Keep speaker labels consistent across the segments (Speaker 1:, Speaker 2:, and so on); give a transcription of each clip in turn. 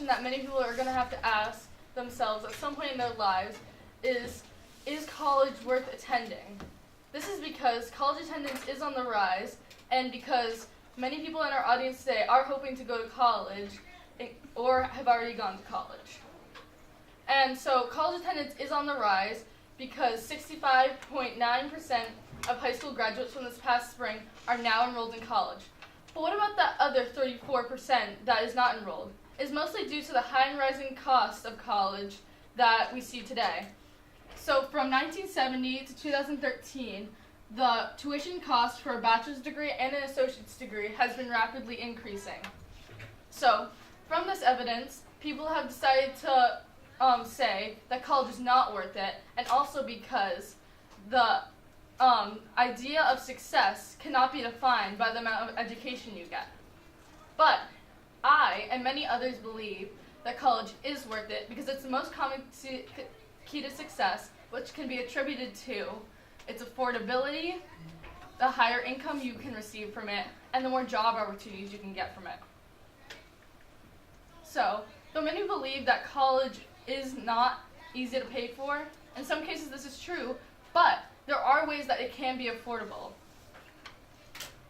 Speaker 1: question that many people are going to have to ask themselves at some point in their lives is college worth attending? This is because college attendance is on the rise, and because many people in our audience today are hoping to go to college or have already gone to college. And so college attendance is on the rise because 65.9% of high school graduates from this past spring are now enrolled in college. But what about that other 34% that is not enrolled? It's mostly due to the high and rising cost of college that we see today. So from 1970 to 2013, the tuition cost for a bachelor's degree and an associate's degree has been rapidly increasing. So from this evidence, people have decided to say that college is not worth it, and also because the idea of success cannot be defined by the amount of education you get. But I and many others believe that college is worth it because it's the most common key to success, which can be attributed to its affordability, the higher income you can receive from it, and the more job opportunities you can get from it. So, though many believe that college is not easy to pay for, in some cases this is true, but there are ways that it can be affordable.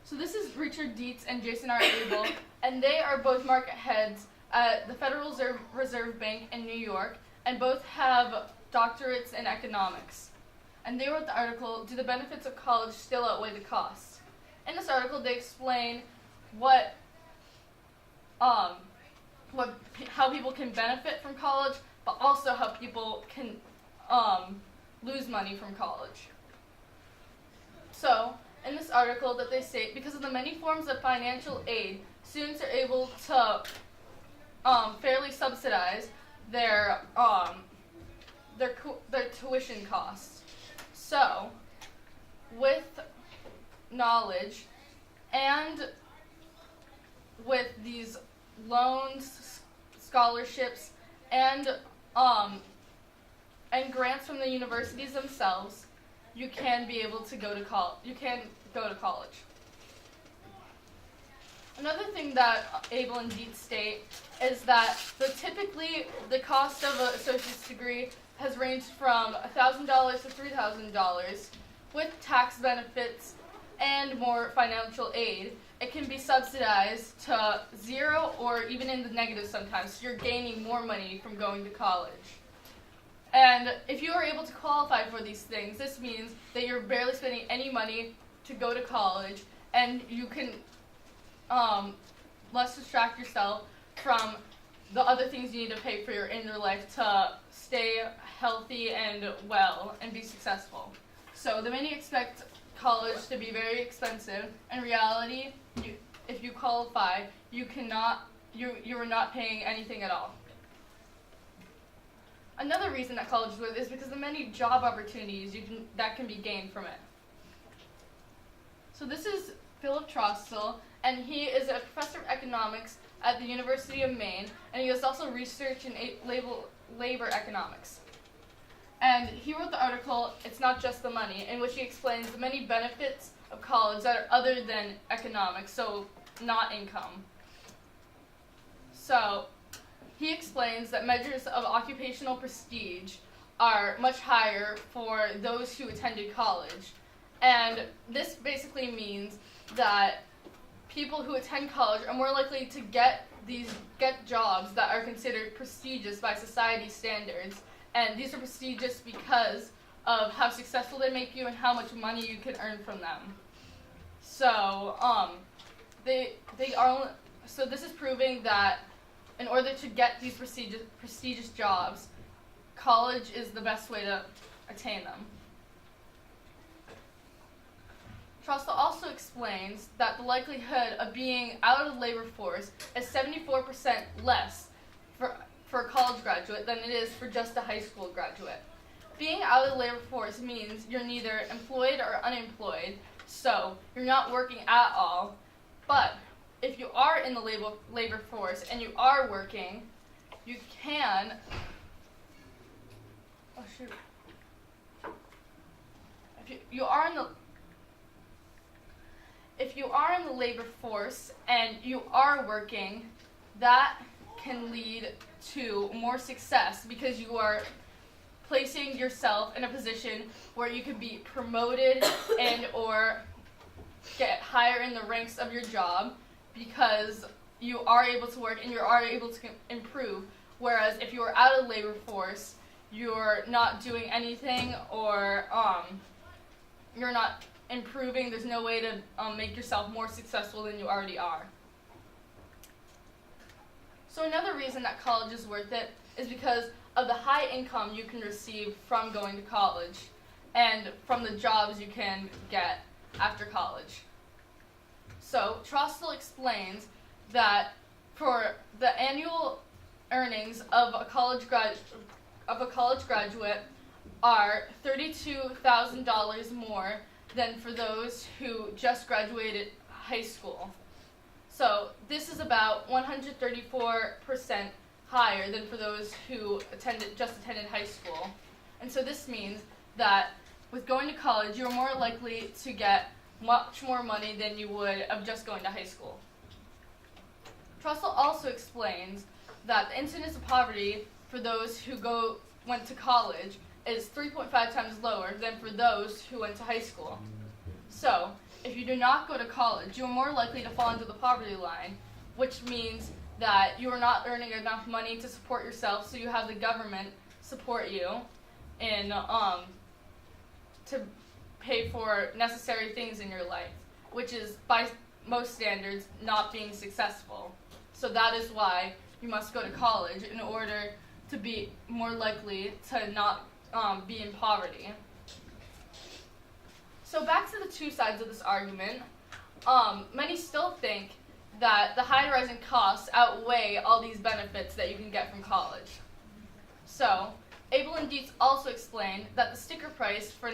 Speaker 1: So this is Richard Dietz and Jason R. Abel, and they are both market heads at the Federal Reserve Bank in New York, and both have doctorates in economics. And they wrote the article, "Do the benefits of college still outweigh the costs?" In this article, they explain how people can benefit from college, but also how people can lose money from college. So, in this article that they state, because of the many forms of financial aid, students are able to fairly subsidize their tuition costs. So, with knowledge and with these loans, scholarships, and grants from the universities themselves, you can be able to go to college. Another thing that Abel and Dietz state is that typically the cost of an associate's degree has ranged from $1,000 to $3,000. With tax benefits and more financial aid, it can be subsidized to zero or even in the negative sometimes, so you're gaining more money from going to college. And if you are able to qualify for these things, this means that you're barely spending any money to go to college, and you can less distract yourself from the other things you need to pay for in your life to stay healthy and well and be successful. So many expect college to be very expensive. In reality, if you qualify, you are not paying anything at all. Another reason that college is worth it is because of the many job opportunities that can be gained from it. So this is Philip Trossel, and he is a professor of economics at the University of Maine, and he does also research in labor economics. And he wrote the article, "It's Not Just the Money," in which he explains the many benefits of college that are other than economics, so not income. So he explains that measures of occupational prestige are much higher for those who attended college. And this basically means that people who attend college are more likely to get jobs that are considered prestigious by society standards. And these are prestigious because of how successful they make you and how much money you can earn from them. So so this is proving that in order to get these prestigious jobs, college is the best way to attain them. Trossel also explains that the likelihood of being out of the labor force is 74% less for a college graduate than it is for just a high school graduate. Being out of the labor force means you're neither employed or unemployed, so you're not working at all. But if you are in the labor force and you are working, you can... Oh, shoot. If you are in the labor force and you are working, that can lead to more success because you are placing yourself in a position where you can be promoted and or get higher in the ranks of your job because you are able to work and you are able to improve. Whereas if you are out of the labor force, you're not doing anything or you're not improving. There's no way to make yourself more successful than you already are. So another reason that college is worth it is because of the high income you can receive from going to college and from the jobs you can get after college. So Trostel explains that for the annual earnings of a college graduate are $32,000 more than for those who just graduated high school. So this is about 134% higher than for those who just attended high school. And so this means that with going to college, you're more likely to get much more money than you would of just going to high school. Trussell also explains that the incidence of poverty for those who went to college is 3.5 times lower than for those who went to high school. So, if you do not go to college, you are more likely to fall into the poverty line, which means that you are not earning enough money to support yourself, so you have the government support you in to pay for necessary things in your life, which is, by most standards, not being successful. So that is why you must go to college in order to be more likely to not be in poverty. So back to the two sides of this argument, many still think that the high rising costs outweigh all these benefits that you can get from college. So, Abel and Dietz also explained that the sticker price for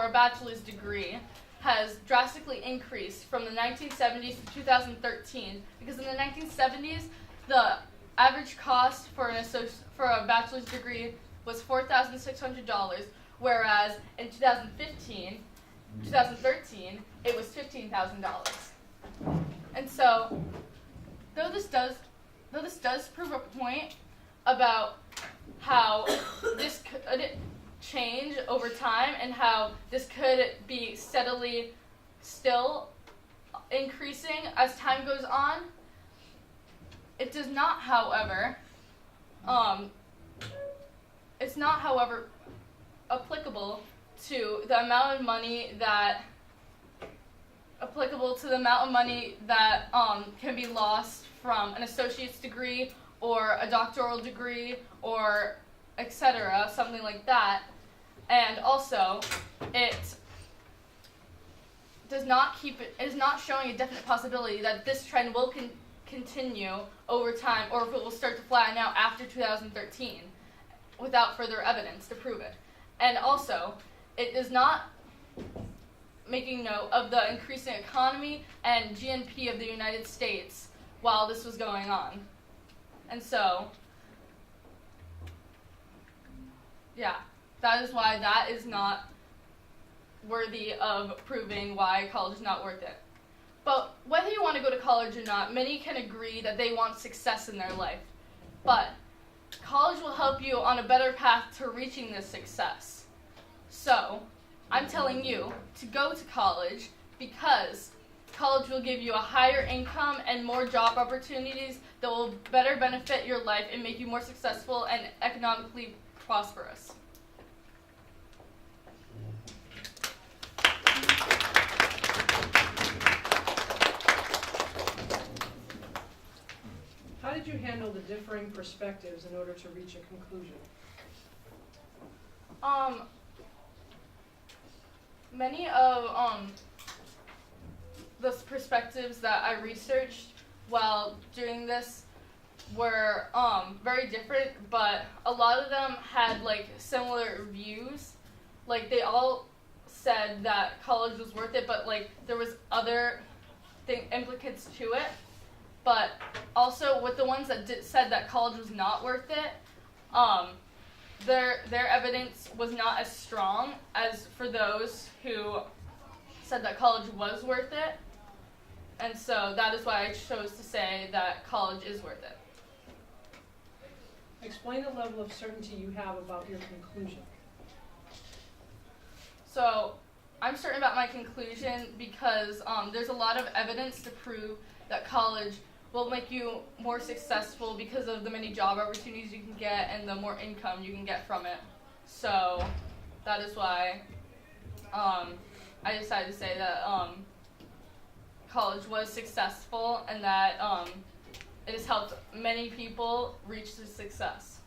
Speaker 1: a bachelor's degree has drastically increased from the 1970s to 2013, because in the 1970s, the average cost for a bachelor's degree was $4,600, whereas in 2013, it was $15,000. And so, though this does prove a point about how this could change over time and how this could be steadily still increasing as time goes on, it does not, however, it's not, however, applicable to the amount of money that can be lost from an associate's degree or a doctoral degree or etc., something like that. And also, it is not showing a definite possibility that this trend will continue over time, or if it will start to flatten out after 2013 without further evidence to prove it. And also, it is not making note of the increasing economy and GNP of the United States while this was going on. And so, yeah, that is why that is not worthy of proving why college is not worth it. But whether you want to go to college or not, many can agree that they want success in their life. But college will help you on a better path to reaching this success. So, I'm telling you to go to college because college will give you a higher income and more job opportunities that will better benefit your life and make you more successful and economically prosperous.
Speaker 2: How did you handle the differing perspectives in order to reach a conclusion?
Speaker 1: Many of the perspectives that I researched while doing this were very different, but a lot of them had similar views. They all said that college was worth it, but there was other implications to it. But also with the ones that said that college was not worth it, their evidence was not as strong as for those who said that college was worth it. And so that is why I chose to say that college is worth it.
Speaker 2: Explain the level of certainty you have about your conclusion.
Speaker 1: So, I'm certain about my conclusion because there's a lot of evidence to prove that college will make you more successful because of the many job opportunities you can get and the more income you can get from it. So, that is why I decided to say that college was successful and that it has helped many people reach the success.